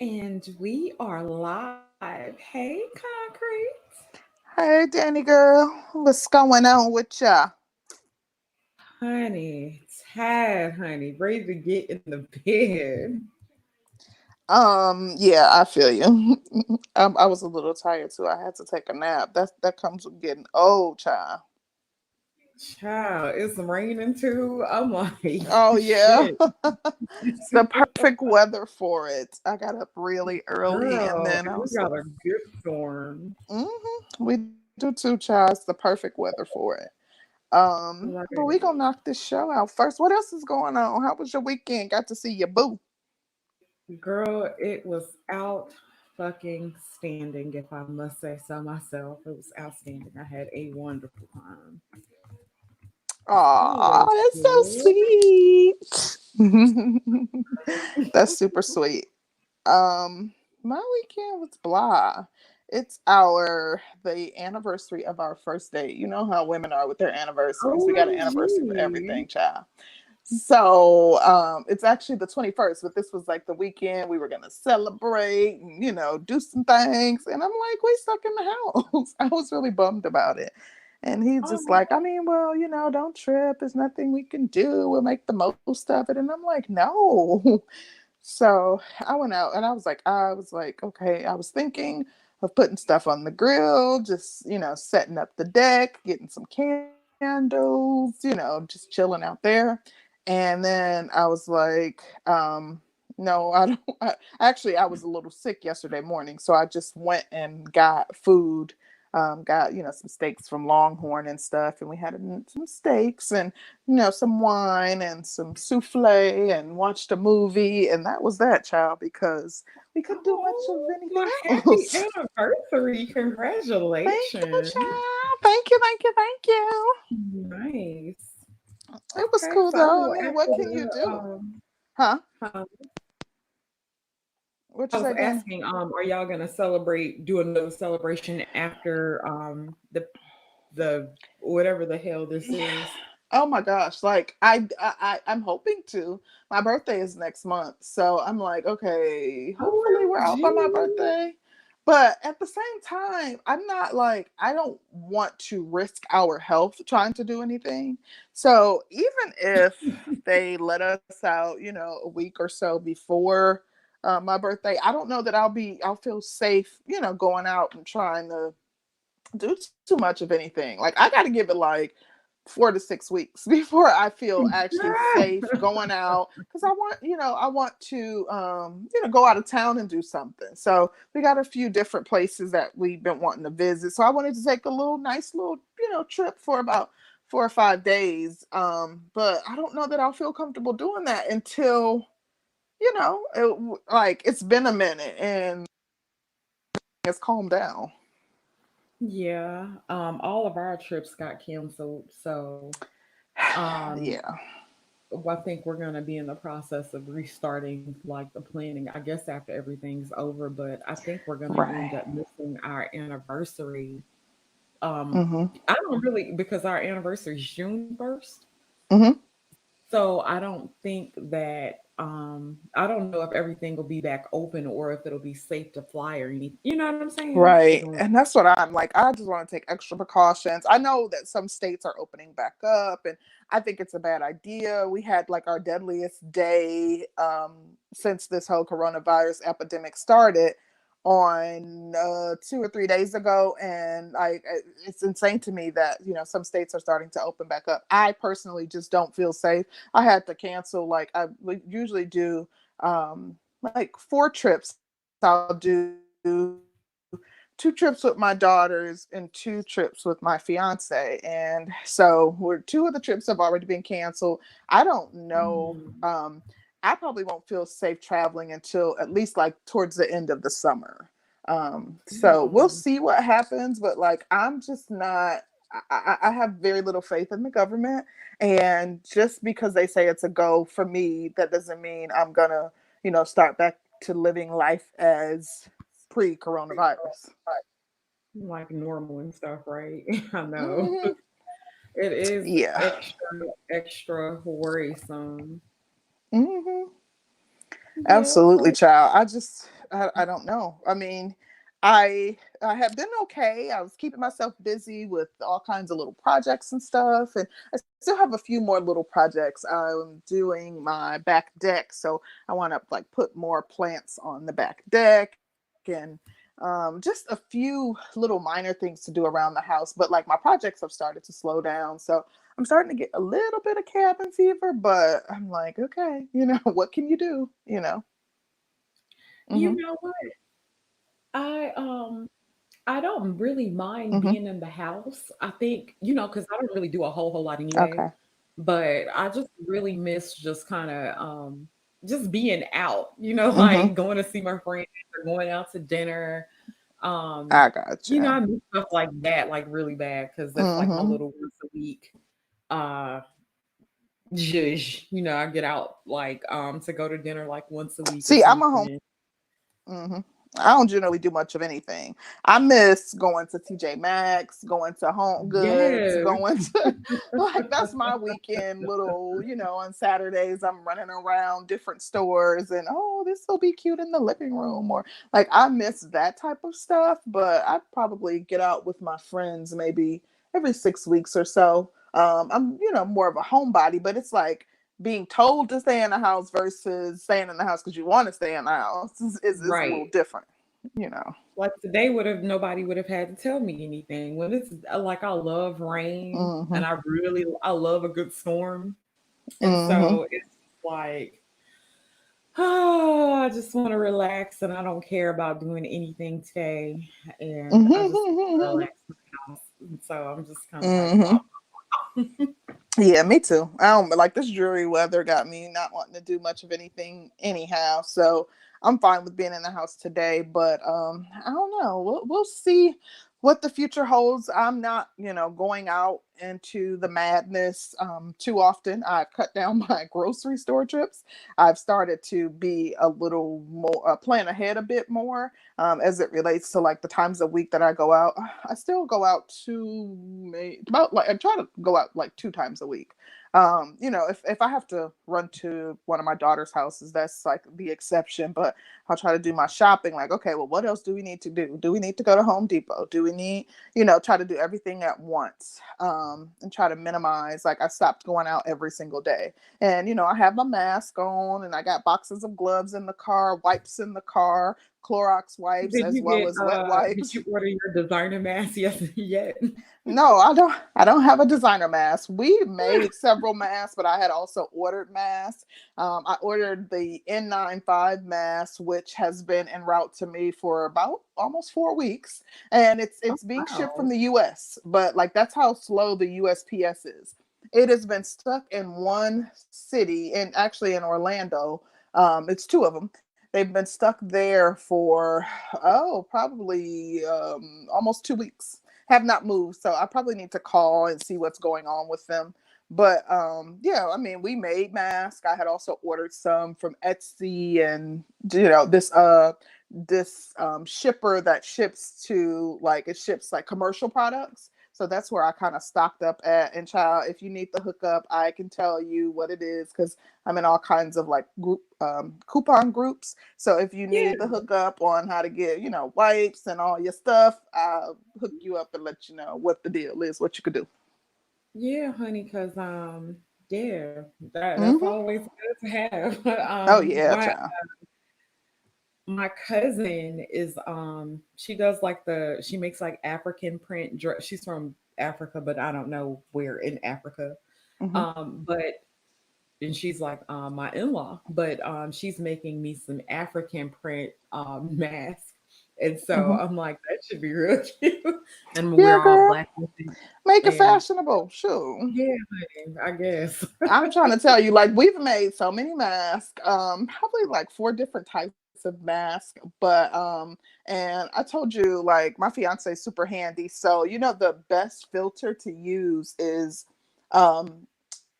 And we are live. Hey, Concrete. Hey, Danny girl, what's going on with ya? Honey, Tad, honey, ready to get in the bed. Yeah, I feel you. I was a little tired too. I had to take a nap. That comes with getting old, child. Child, it's raining too. I'm like, Oh yeah, shit. it's the perfect weather for it. I got up really early, and Girl, then I and we was got like, a good storm. we do too, child. It's the perfect weather for it. But we gonna Right. knock this show out first. What else is going on? How was your weekend? Got to see your boo. Girl, it was out fucking standing, if I must say so myself. It was outstanding. I had a wonderful time. Aw, So that's so good. sweet. That's super sweet. My weekend was blah. It's the anniversary of our first date. You know how women are with their anniversaries. We got an anniversary for OMG. everything, child. So it's actually the 21st, but this was like the weekend we were gonna celebrate and do some things. And I'm like, we stuck in the house. I was really bummed about it. And he's just Oh, like, I mean, well, don't trip. There's nothing we can do. We'll make the most of it. And I'm like, no. So I went out and I was like, okay, I was thinking of putting stuff on the grill, just, setting up the deck, getting some candles, just chilling out there. And then I was like, no, I don't. Actually, I was a little sick yesterday morning, so I just went and got food. Got some steaks from Longhorn and stuff, and we had some steaks and some wine and some souffle and watched a movie, and that was that, child, because we couldn't do much of oh, anything my happy else. anniversary. Thank you, Congratulations. child. Thank you, thank you, thank you. Nice. It was Okay, cool so I though. I know mean, after what can you the do? Huh? um, What I you was say, Danny? asking, are y'all gonna celebrate, do another celebration after the whatever the hell this is? Oh my gosh! Like I'm hoping to. My birthday is next month, so I'm like, okay, hopefully we're out by my OMG. birthday. But at the same time, I'm not like I don't want to risk our health trying to do anything. So even if they let us out, a week or so before my birthday, I don't know that I'll feel safe, going out and trying to do too much of anything. Like I got to give it like 4 to 6 weeks before I feel actually safe going out because I want to go out of town and do something. So we got a few different places that we've been wanting to visit. So I wanted to take a nice little trip for about 4 or 5 days. But I don't know that I'll feel comfortable doing that until like it's been a minute and it's calmed down. Yeah, all of our trips got canceled, so um, Yeah. I think we're gonna be in the process of restarting like the planning. I guess after everything's over, but I think we're gonna end Right. up missing our anniversary. Mm-hmm. I don't really because our anniversary is June 1st. Mm-hmm. So I don't think that I don't know if everything will be back open or if it'll be safe to fly or anything. You know what I'm saying? Right. And that's what I'm like. I just want to take extra precautions. I know that some states are opening back up, and I think it's a bad idea. We had like our deadliest day since this whole coronavirus epidemic started on 2 or 3 days ago. And it's insane to me that, some states are starting to open back up. I personally just don't feel safe. I had to cancel, like, I usually do like 4 trips. I'll do 2 trips with my daughters and 2 trips with my fiance. And so we're 2 of the trips have already been canceled. I don't know. Mhm. I probably won't feel safe traveling until at least like towards the end of the summer. So we'll Mm. see what happens, but like I'm just not. I have very little faith in the government, and just because they say it's a go for me, that doesn't mean I'm gonna, start back to living life as pre-coronavirus. Like normal and stuff, right? I know. Hmm. It is Yeah. extra worrisome. Hmm. Yeah, Absolutely, so child. I don't know. I mean, I have been okay. I was keeping myself busy with all kinds of little projects and stuff, and I still have a few more little projects. I'm doing my back deck, so I want to like put more plants on the back deck, and just a few little minor things to do around the house. But like my projects have started to slow down, so I'm starting to get a little bit of cabin fever. But I'm like, okay, what can you do? You Mm-hmm. know what? I I don't really mind Mm-hmm. being in the house. I think, because I don't really do a whole lot anyway. Okay. But I just really miss just kind of just being out, Mm-hmm. like going to see my friends or going out to dinner. Um, I got you. I miss stuff like that, like really bad, because that's like my Mm-hmm. little once a week uh zhuzh. I get out like to go to dinner like once a week or See, I'm a home. something. Hmm. I don't generally do much of anything. I miss going to TJ Maxx, going to Home Goods, Yes. going to like that's my weekend little, on Saturdays I'm running around different stores and oh, this will be cute in the living room or like I miss that type of stuff, but I probably get out with my friends maybe every 6 weeks or so. I'm, more of a homebody, but it's like being told to stay in the house versus staying in the house because you want to stay in the house is a little Right. different, you know. Like today nobody would have had to tell me anything. When it's like I love rain Mm-hmm. and I love a good storm. And Mm-hmm. so it's like, oh, I just want to relax and I don't care about doing anything today. And I just want to Mm-hmm. relax in the house. And so I'm just kind of like, Mm-hmm. wow. Yeah, me too. I don't like this dreary weather got me not wanting to do much of anything anyhow. So I'm fine with being in the house today, but I don't know. We'll see what the future holds. I'm not, going out into the madness too often. I've cut down my grocery store trips. I've started to be a little more plan ahead a bit more as it relates to like the times a week that I go out. I still go out about like I try to go out like 2 times a week. If I have to run to one of my daughter's houses, that's like the exception. But I'll try to do my shopping. Like, okay, well, what else do we need to do? Do we need to go to Home Depot? Do we need, try to do everything at once and try to minimize. Like, I stopped going out every single day, and I have my mask on, and I got boxes of gloves in the car, wipes in the car, Clorox wipes as well as wet Did wipes. you order your designer mask yet? No, I don't. I don't have a designer mask. We made several masks, but I had also ordered masks. I ordered the N95 mask, which has been en route to me for about almost 4 weeks, and it's being shipped from Wow. the U.S. But like that's how slow the USPS is. It has been stuck in one city, and actually in Orlando. It's two of them. They've been stuck there for probably almost 2 weeks, have not moved. So I probably need to call and see what's going on with them. But yeah, I mean, we made masks. I had also ordered some from Etsy and this shipper that ships to like it ships like commercial products. So that's where I kind of stocked up at. And child, if you need the hookup, I can tell you what it is because I'm in all kinds of like group coupon groups. So if you Yeah. need the hookup on how to get, wipes and all your stuff, I'll hook you up and let you know what the deal is, what you could do. Yeah, honey, because yeah, that's Mm-hmm. always good to have. Oh yeah, My child. cousin is she does like she makes like African print dress. She's from Africa, but I don't know where in Africa. Mm-hmm. But and she's like my in-law, but she's making me some African print mask. And so Mm-hmm. I'm like, that should be real cute. And Yeah, we're all girl. black with it. Make it And fashionable. Sure. yeah, honey, I guess. I'm trying to tell you, like we've made so many masks, probably like 4 different types of masks, but and I told you, like my fiance is super handy, so the best filter to use is um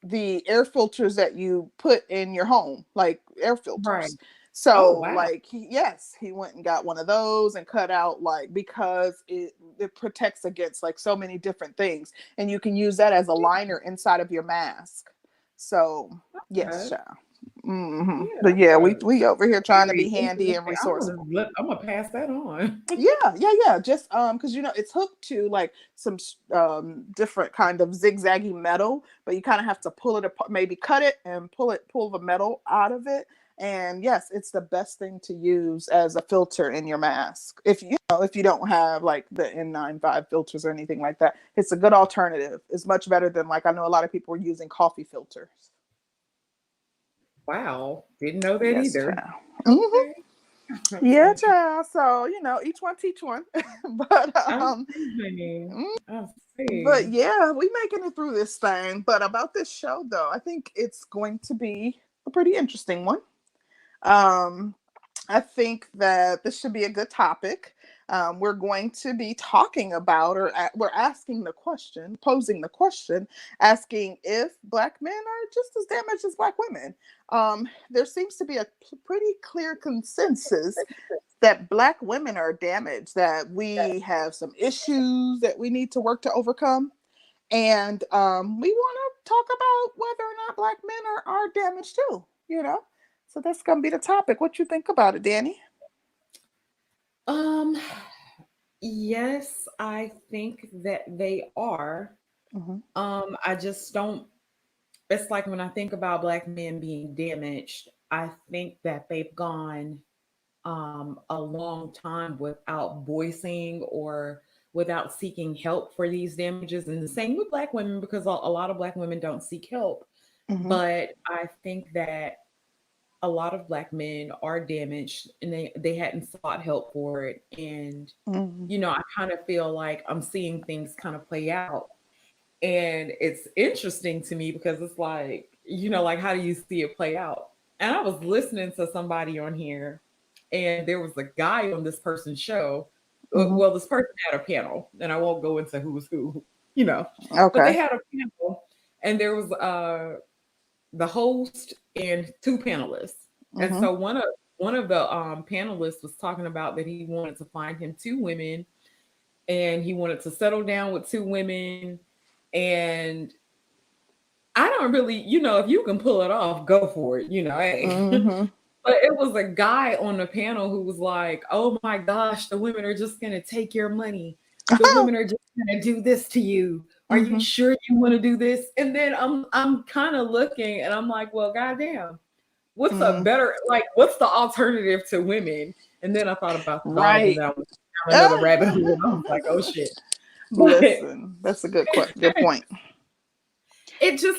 the air filters that you put in your home, like air Right. filters. Oh So wow. like yes, he went and got one of those and cut out like because it protects against like so many different things, and you can use that as a liner inside of your mask. So yes, Okay. child. Yeah, But yeah, we over here trying to be very handy and interesting. resourceful. I'm gonna pass that on. Yeah. Just because it's hooked to like some different kind of zigzaggy metal, but you kind of have to pull it apart, maybe cut it and pull the metal out of it. And yes, it's the best thing to use as a filter in your mask. If you don't have like the N95 filters or anything like that, it's a good alternative. It's much better than, like, I know a lot of people are using coffee filters. Wow, didn't know that Yes, either. child. Okay, that's Yeah, interesting. child. So, each one teach one. but I um see. mm, I see. but yeah, we making it through this thing. But about this show though, I think it's going to be a pretty interesting one. Um I think that this should be a good topic. We're going to be talking about, we're asking the question, posing the question, asking if Black men are just as damaged as Black women. There seems to be a pretty clear consensus that Black women are damaged, that we have some issues that we need to work to overcome. And we want to talk about whether or not Black men are damaged too. So that's going to be the topic. What you think about it, Danny? Um, yes, I think that they are. Mm-hmm. I just don't. It's like when I think about Black men being damaged, I think that they've gone a long time without voicing or without seeking help for these damages. And the same with Black women, because a lot of Black women don't seek help. Mm-hmm. But I think that a lot of Black men are damaged and they hadn't sought help for it. And, Mm-hmm. I kind of feel like I'm seeing things kind of play out. And it's interesting to me because it's like, like, how do you see it play out? And I was listening to somebody on here, and there was a guy on this person's show. Mm-hmm. Well, this person had a panel, and I won't go into who was who, but they Okay. had a panel, and there was the host and two panelists. And Mm-hmm. so one of the panelists was talking about that he wanted to find him two women, and he wanted to settle down with two women. And I don't really, if you can pull it off, go for it, hey. Mm-hmm. But it was a guy on the panel who was like, "Oh my gosh, the women are just going to take your money. The women are just going to do this to you. Are you Mm-hmm. sure you want to do this?" And then I'm kind of looking and I'm like, "Well, goddamn. Mm. What's the alternative to women?" And then I thought about the dog, and Right. then I went down another rabbit hole. And I was like, "Oh shit." But Listen, that's a good point.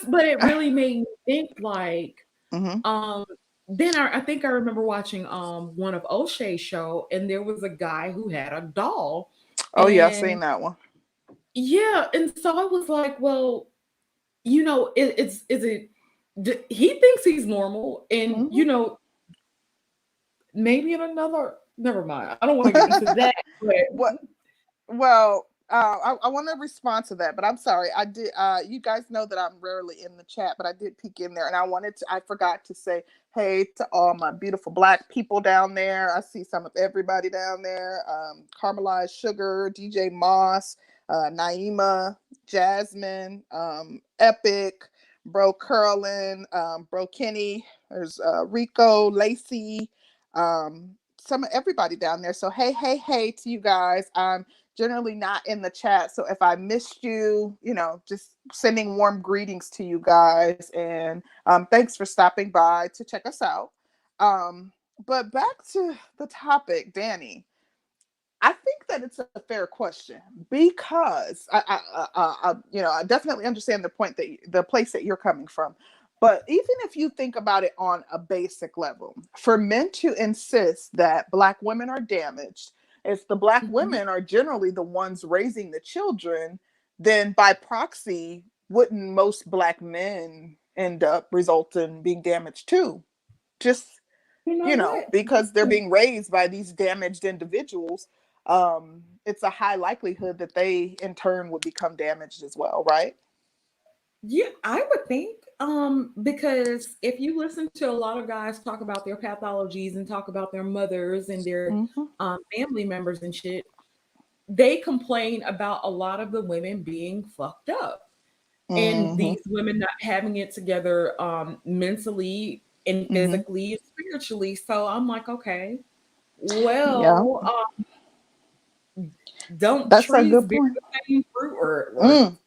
but it really made me think, like, Mm-hmm. um then I think I remember watching one of O'Shea's show, and there was a guy who had a doll. Oh yeah, I And seen that one. yeah, and so I was like, well, it's is it he thinks he's normal, and Mm-hmm. maybe in another, never mind, I don't want to get into that, but What? Well, I want to respond to that, but I'm sorry. I did. You guys know that I'm rarely in the chat, but I did peek in there, and I forgot to say hey to all my beautiful Black people down there. I see some of everybody down there. Caramelized Sugar, DJ Moss, Naima, Jasmine, Epic, Bro Curlin, Bro Kenny. There's Rico, Lacey, some of everybody down there. So hey to you guys. Generally not in the chat. So if I missed you, just sending warm greetings to you guys. And thanks for stopping by to check us out. But back to the topic, Danny. I think that it's a fair question because I definitely understand the point the place that you're coming from. But even if you think about it on a basic level, for men to insist that Black women are damaged, if the Black Mhm. women are generally the ones raising the children, then by proxy, wouldn't most Black men end up resulting being damaged too? Just You know what? because they're being raised by these damaged individuals, it's a high likelihood that they in turn would become damaged as well, right? Yeah, I would think. Because if you listen to a lot of guys talk about their pathologies and talk about their mothers and their Mm-hmm. family members and shit, they complain about a lot of the women being fucked up and Mm-hmm. these women not having it together mentally, and Mm-hmm. physically and spiritually. So I'm like, okay, Yeah, well, don't that's a trees good bear point. the same fruit, or Mm.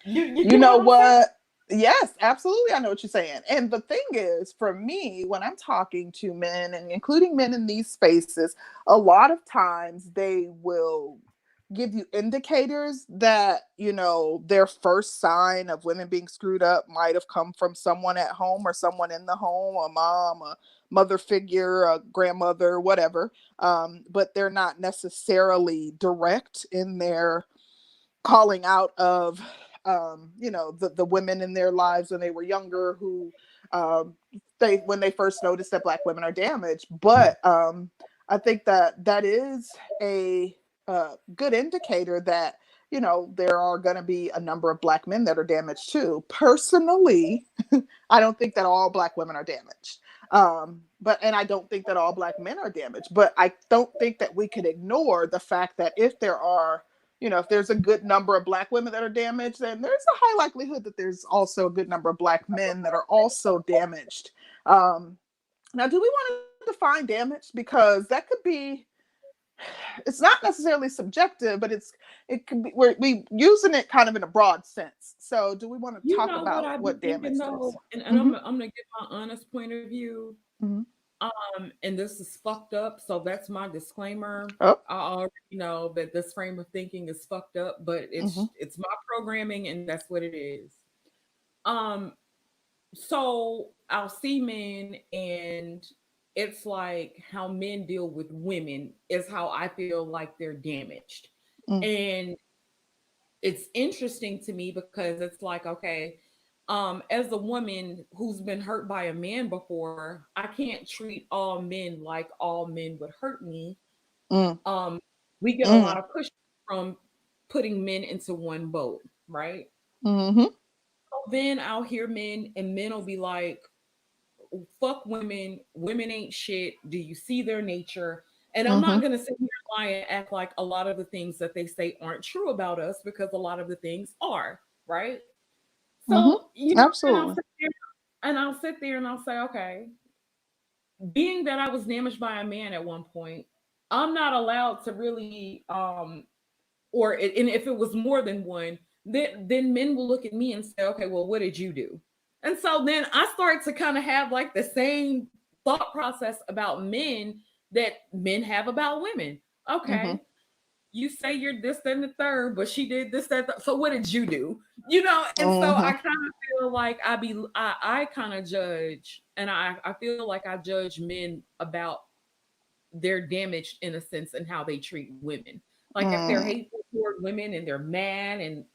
you You get know what I'm saying? what? Yes, absolutely. I know what you're saying. And the thing is, for me, when I'm talking to men and including men in these spaces, a lot of times they will give you indicators that, their first sign of women being screwed up might have come from someone at home or someone in the home, a mom, a mother figure, a grandmother, whatever. But they're not necessarily direct in their calling out of the women in their lives when they were younger who um they when they first noticed that black women are damaged. But I think that that is a good indicator that there are going to be a number of black men that are damaged too. Personally, I don't think that all black women are damaged. And I don't think that all black men are damaged. But I don't think that we could ignore the fact that if there's a good number of black women that are damaged, then there's a high likelihood that there's also a good number of black men that are also damaged. Now, do we want to define damage? Because that could be, it's not necessarily subjective, but it could be, we using it kind of in a broad sense. So do we want to You talk know what about I be what thinking damage is? though, and Mm-hmm. I'm gonna give my honest point of view. Mm-hmm. And this is fucked up, so that's my disclaimer. Oh. I already know that this frame of thinking is fucked up, but Mm-hmm. it's my programming, and that's what it is. Um, so I'll see men, and it's like how men deal with women is how I feel like they're damaged. And it's interesting to me because it's like, okay, as a woman who's been hurt by a man before, I can't treat all men like all men would hurt me. Mm-hmm. um we get a lot of push from putting men into one boat, right? Mm-hmm. So then I'll hear men, and men will be like, fuck women, women ain't shit, do you see their nature? And I'm Mm-hmm. not going to sit here and lie and act like a lot of the things that they say aren't true about us, because a lot of the things are, right? Mm-hmm. So, and Absolutely. I'll sit there and I'll say, okay, being that I was damaged by a man at one point, I'm not allowed to really and if it was more than one, then men will look at me and say, okay, well, what did you do? And so then I start to kind of have like the same thought process about men that men have about women. Mm-hmm. Okay, you say you're this, then the third, but she did this, that. So what did you do? And so Mm-hmm. I kind of feel like I kind of judge, and I feel like I judge men about they're damaged in a sense and how they treat women. Like if they're Mm-hmm. hateful toward women and they're mad, and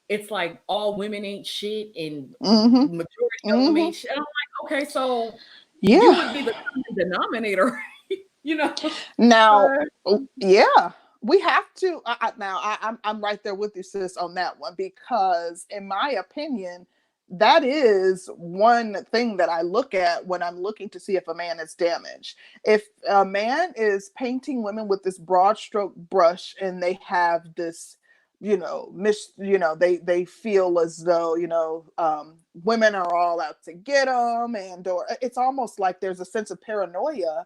it's like all women ain't shit and Mm-hmm. majority of them Mm-hmm. ain't shit. And I'm like, okay, so you Yeah. would be the common denominator, you know? Now, But yeah, we have to. I'm right there with you, sis, on that one, because in my opinion, that is one thing that I look at when I'm looking to see if a man is damaged. If a man is painting women with this broad stroke brush and they have this, they feel as though women are all out to get them, and or it's almost like there's a sense of paranoia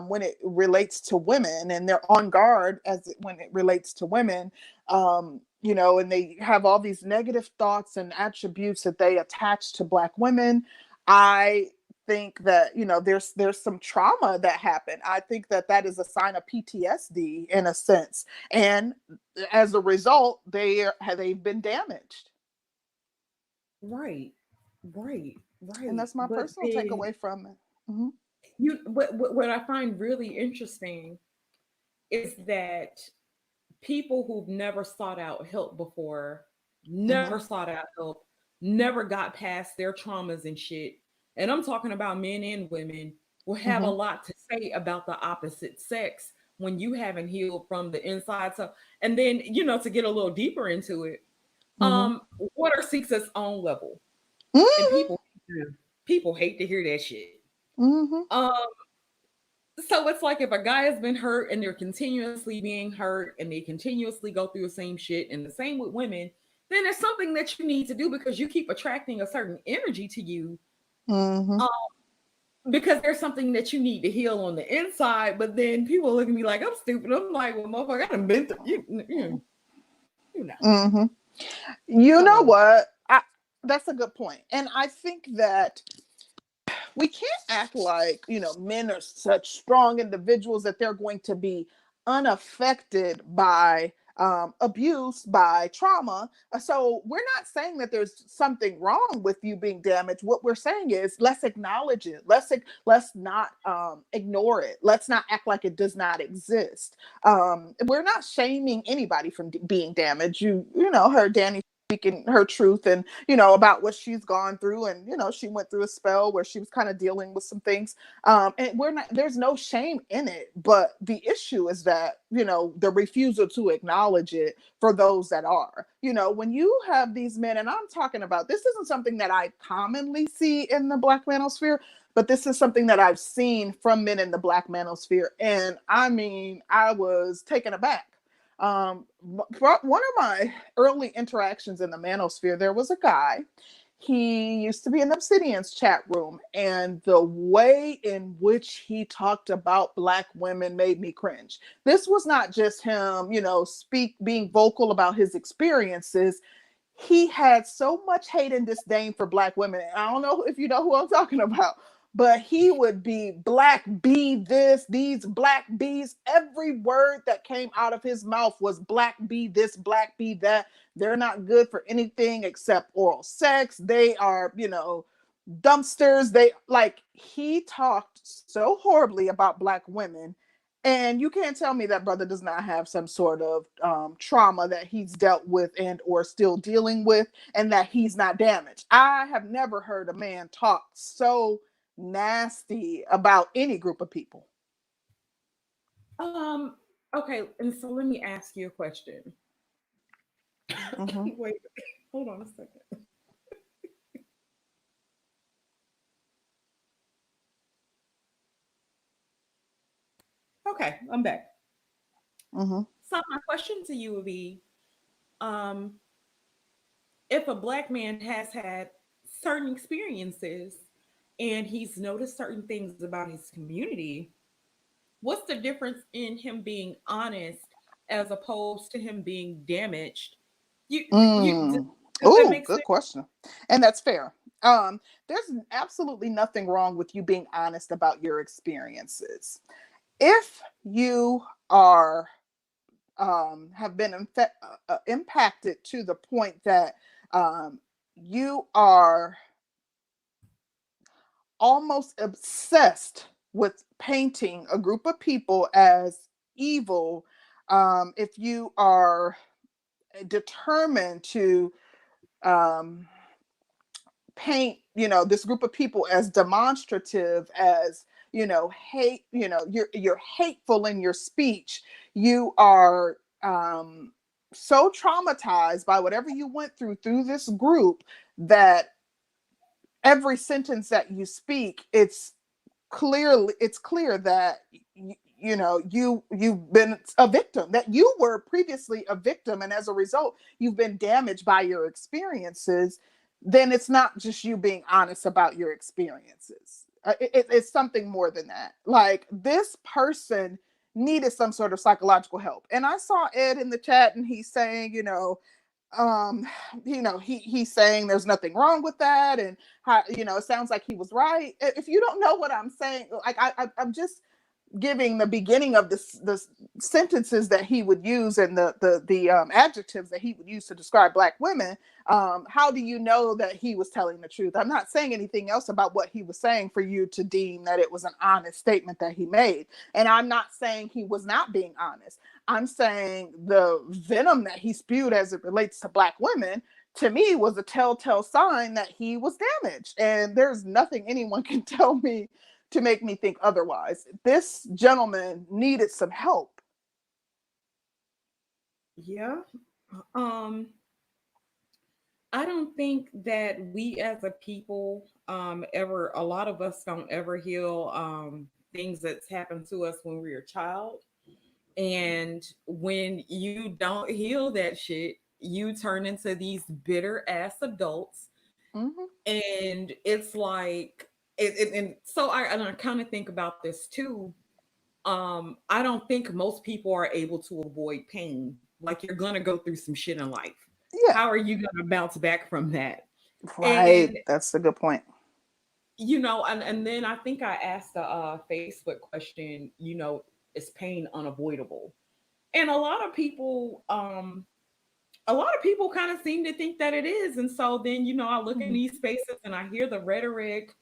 when it relates to women, and they're on guard when it relates to women. And they have all these negative thoughts and attributes that they attach to black women. I think that there's some trauma that happened. I think that that is a sign of PTSD in a sense, and as a result, they've been damaged. right, right, And right. that's my But personal then takeaway from it. Mm-hmm. what I find really interesting is that people who've never sought out help before, Mm-hmm. never sought out help, never got past their traumas and shit. And I'm talking about men and women, will have a Mm-hmm. lot to say about the opposite sex when you haven't healed from the inside. So, and then, to get a little deeper into it, Mm-hmm. water seeks its own level. And Mm-hmm. people hate to hear that shit. Mm-hmm. Um, so it's like if a guy has been hurt and they're continuously being hurt and they continuously go through the same shit, and the same with women, then there's something that you need to do because you keep attracting a certain energy to you Mm-hmm. Because there's something that you need to heal on the inside, but then people look at me like I'm stupid. I'm like, well, motherfucker, I done been through you know. Mm-hmm. You know So, what? That's a good point. And I think that we can't act like, men are such strong individuals that they're going to be unaffected by abuse, by trauma. So we're not saying that there's something wrong with you being damaged. What we're saying is let's acknowledge it. Let's not ignore it. Let's not act like it does not exist. We're not shaming anybody from being damaged. Heard Danny speaking her truth and about what she's gone through, and she went through a spell where she was kind of dealing with some things, and there's no shame in it, but the issue is that the refusal to acknowledge it for those that are, when you have these men, and I'm talking about, this isn't something that I commonly see in the Black manosphere, but this is something that I've seen from men in the Black manosphere, and I mean, I was taken aback. One of my early interactions in the manosphere, there was a guy. He used to be in Obsidian's chat room, and the way in which he talked about Black women made me cringe. This was not just him, being vocal about his experiences. He had so much hate and disdain for Black women. I don't know if you know who I'm talking about, but he would be Black bee this, these Black bees. Every word that came out of his mouth was Black bee this, Black bee that. They're not good for anything except oral sex. They are, dumpsters. He talked so horribly about Black women. And you can't tell me that brother does not have some sort of trauma that he's dealt with and or still dealing with, and that he's not damaged. I have never heard a man talk so nasty about any group of people. um, okay, and so let me ask you a question. Mm-hmm. Wait, hold on a second. Okay, I'm back. Mm-hmm. So my question to you would be, um, if a Black man has had certain experiences and he's noticed certain things about his community, what's the difference in him being honest as opposed to him being damaged? Mm. Does that Oh, make good sense? question. And that's fair. There's absolutely nothing wrong with you being honest about your experiences. If you are have been impacted to the point that you are almost obsessed with painting a group of people as evil, if you are determined to um, paint this group of people as demonstrative, as hate, you're hateful in your speech, you are so traumatized by whatever you went through this group, that every sentence that you speak, it's clear that you've been a victim, that you were previously a victim, and as a result you've been damaged by your experiences. Then it's not just you being honest about your experiences. It's something more than that. Like, this person needed some sort of psychological help, and I saw Ed in the chat, and he's saying, um he's saying there's nothing wrong with that, and how, it sounds like he was right. If you don't know what I'm saying, like, I'm just giving the beginning of the sentences that he would use, and the adjectives that he would use to describe Black women. How do you know that he was telling the truth? I'm not saying anything else about what he was saying for you to deem that it was an honest statement that he made, and I'm not saying he was not being honest. I'm saying the venom that he spewed as it relates to Black women, to me, was a telltale sign that he was damaged, and there's nothing anyone can tell me to make me think otherwise. This gentleman needed some help. Yeah. Um, I don't think that we as a people ever, a lot of us don't ever heal things that's happened to us when we were a child. And when you don't heal that shit, you turn into these bitter ass adults Mm-hmm. And it's like and so I kind of think about this too. I don't think most people are able to avoid pain. Like, you're gonna go through some shit in life. Yeah. How are you gonna bounce back from that? Right. And That's a good point. and then I think I asked a Facebook question, is pain unavoidable? And a lot of people kind of seem to think that it is. And so then, I look in Mhm. these spaces and I hear the rhetoric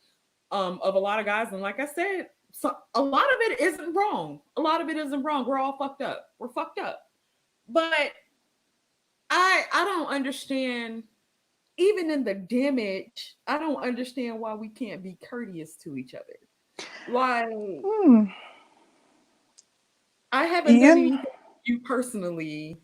of a lot of guys. And like I said, so a lot of it isn't wrong. A lot of it isn't wrong. We're all fucked up. We're fucked up. But I don't understand, even in the damage, I don't understand why we can't be courteous to each other. Like, Hmm. I haven't done Ian. anything to you personally,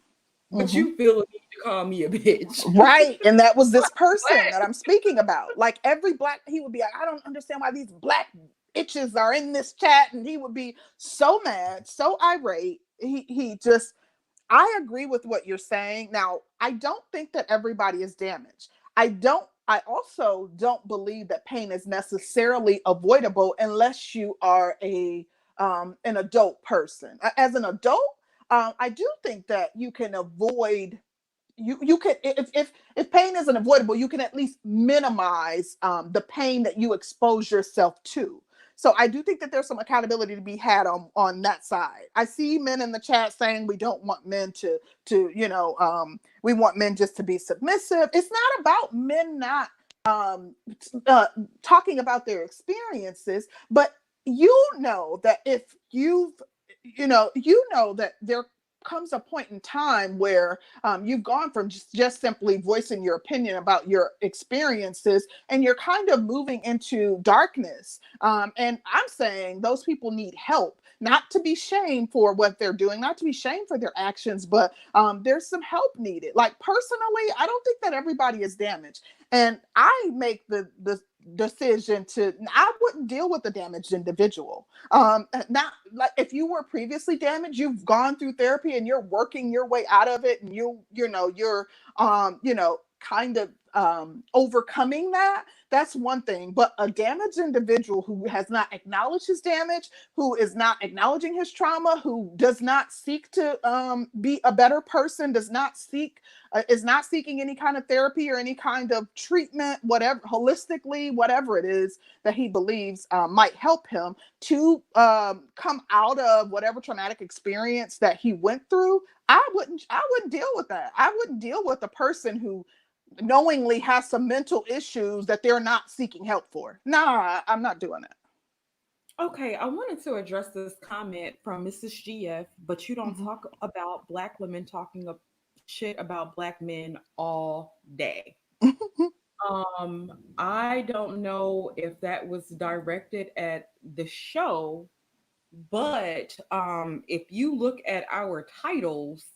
but Hmm. you feel a need to call me a bitch. Right. And that was this person What? that I'm speaking about. Like every black, he would be like, I don't understand why these black itches are in this chat. And he would be so mad, so irate. He just, I agree with what you're saying. Now, I don't think that everybody is damaged. I also don't believe that pain is necessarily avoidable unless you are an adult person. As an adult, I do think that you can avoid you can if pain isn't avoidable, you can at least minimize the pain that you expose yourself to. So I do think that there's some accountability to be had on that side. I see men in the chat saying we don't want men we want men just to be submissive. It's not about men not um, uh, talking about their experiences, but that if you know that there comes a point in time where you've gone from just simply voicing your opinion about your experiences and you're kind of moving into darkness. And I'm saying those people need help, not to be shamed for what they're doing, not to be shamed for their actions, but there's some help needed. Like, personally, I don't think that everybody is damaged. And I make the decision to, I wouldn't deal with a damaged individual. Not like, if you were previously damaged, you've gone through therapy and you're working your way out of it, and you're kind of overcoming that. That's one thing. But a damaged individual who has not acknowledged his damage, who is not acknowledging his trauma, who does not seek to be a better person, does not seek is not seeking any kind of therapy or any kind of treatment, whatever, holistically, whatever it is that he believes might help him to come out of whatever traumatic experience that he went through. I wouldn't deal with that. I wouldn't deal with a person who knowingly has some mental issues that they're not seeking help for. Nah, I'm not doing it. Okay, I wanted to address this comment from Mrs. GF, but you don't Mhm. talk about black women talking shit about black men all day. I don't know if that was directed at the show, but if you look at our titles,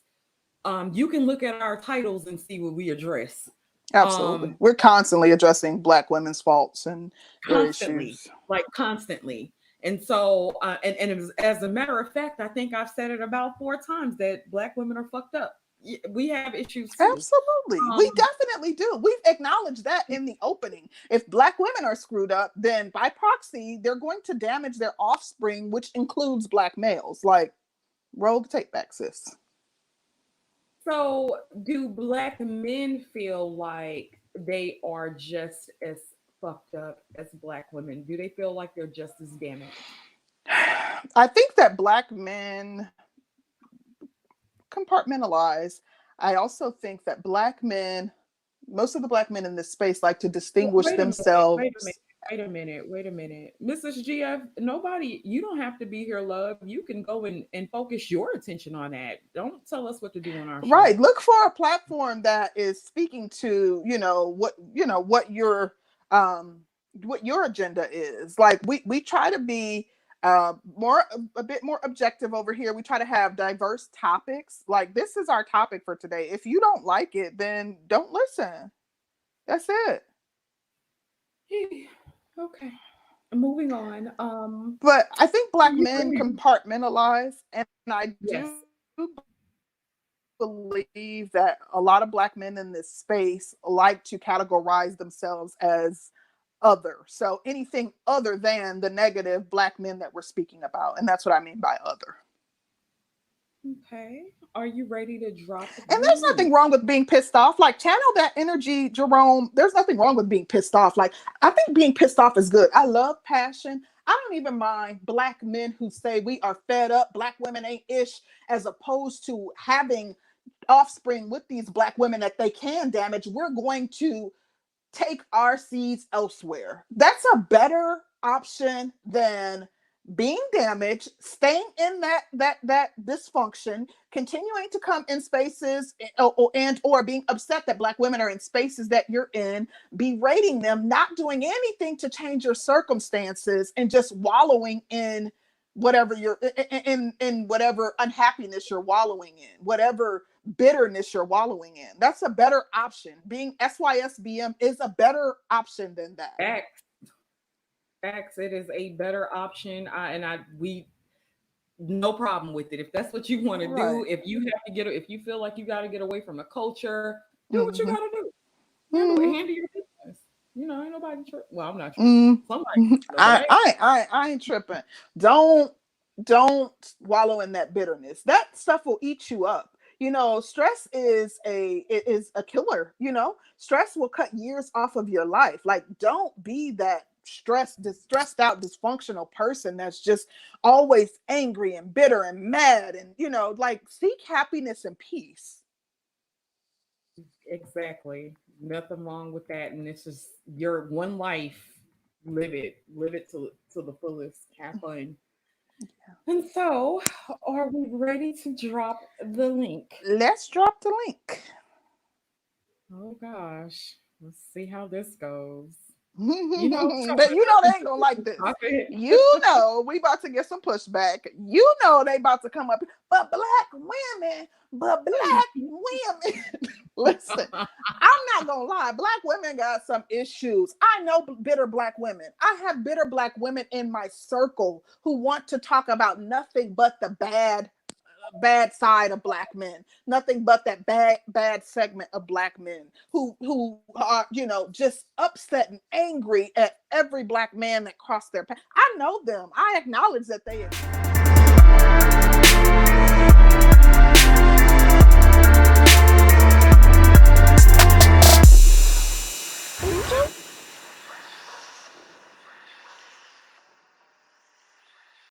you can look at our titles and see what we address. Absolutely. Um, We're constantly addressing Black women's faults and their Constantly, issues. like constantly. And so, and as a matter of fact, I think I've said it about 4 times that black women are fucked up. We have issues too. Absolutely. We Um, definitely do. We've acknowledged that in the opening. If Black women are screwed up, then by proxy, they're going to damage their offspring, which includes Black males. Like, rogue take back, sis. so, do black men feel like they are just as fucked up as black women? Do they feel like they're just as damaged? I think that Black men compartmentalize. I also think that Black men, most of the Black men in this space, like to distinguish Wait a minute, wait a minute, themselves. wait a minute. Mrs. GF, nobody, you don't have to be here, love. You can go and focus your attention on that. Don't tell us what to do on our show. Right. Look for a platform that is speaking to, um what your agenda is. Like, we try to be more a bit more objective over here. We try to have diverse topics. Like, this is our topic for today. If you don't like it, then don't listen. That's it. Okay. Moving on. But I think Do Black you men really? compartmentalize, and I do Yes. believe believe that a lot of Black men in this space like to categorize themselves as other. So anything other than the negative Black men that we're speaking about. And that's what I mean by other. Okay. Are you ready to drop And the there's nothing link? wrong with being pissed off. Like, channel that energy, Jerome. There's nothing wrong with being pissed off. Like, I think being pissed off is good. I love passion. I don't even mind Black men who say we are fed up, Black women ain't ish, as opposed to having offspring with these Black women that they can damage. We're going to take our seeds elsewhere. That's a better option than being damaged, staying in that dysfunction, continuing to come in spaces and or being upset that Black women are in spaces that you're in, berating them, not doing anything to change your circumstances, and just wallowing in whatever you're in whatever unhappiness you're wallowing in, whatever bitterness you're wallowing in. That's a better option. Being SYSBM is a better option than that. Facts. Facts. It is a better option. We no problem with it. If that's what you want to do, Right. if you feel like you got to get away from a culture, do what you Mm-hmm. got to do. Mm-hmm. Handle your business. Ain't nobody well, I'm not tripping. Mm. Somebody, but I, I ain't tripping. Don't wallow in that bitterness. That stuff will eat you up. Stress is a killer. Stress will cut years off of your life. Like, don't be that stressed out, dysfunctional person that's just always angry and bitter and mad, and like, seek happiness and peace. exactly. Nothing wrong with that. And it's just your one life. Live it to the fullest. Have fun. And so, are we ready to drop the link? Let's drop the link. Oh gosh, let's see how this goes. But they ain't gonna like this. Stop it. We about to get some pushback. They about to come up. But black women. Listen, I'm not gonna lie. Black women got some issues. I know bitter Black women. I have bitter Black women in my circle who want to talk about nothing but the bad side of Black men, nothing but that bad segment of Black men who are just upset and angry at every Black man that crossed their path. I know them. I acknowledge that they exist.